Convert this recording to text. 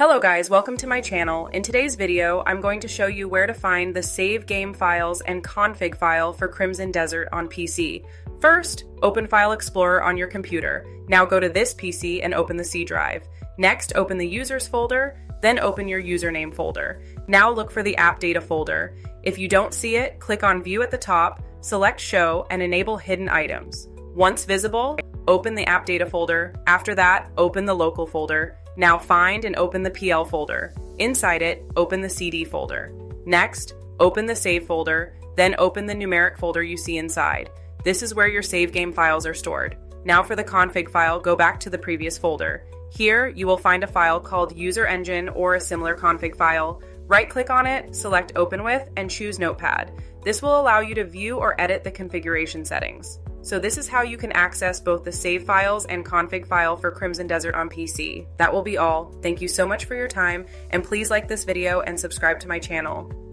Hello guys, welcome to my channel. In today's video, I'm going to show you where to find the save game files and config file for CrimsonDesert on PC. First, open File Explorer on your computer. Now go to this PC and open the C drive. Next, open the users folder, then open your username folder. Now look for the AppData folder. If you don't see it, click on View at the top, select Show, and enable Hidden Items. Once visible, open the AppData folder. After that, open the local folder. Now find and open the PL folder. Inside it, open the CD folder. Next, open the Save folder, then open the numeric folder you see inside. This is where your save game files are stored. Now for the config file, go back to the previous folder. Here, you will find a file called User Engine or a similar config file. Right-click on it, select Open With, and choose Notepad. This will allow you to view or edit the configuration settings. So this is how you can access both the save files and config file for CrimsonDesert on PC. That will be all. Thank you so much for your time, and please like this video and subscribe to my channel.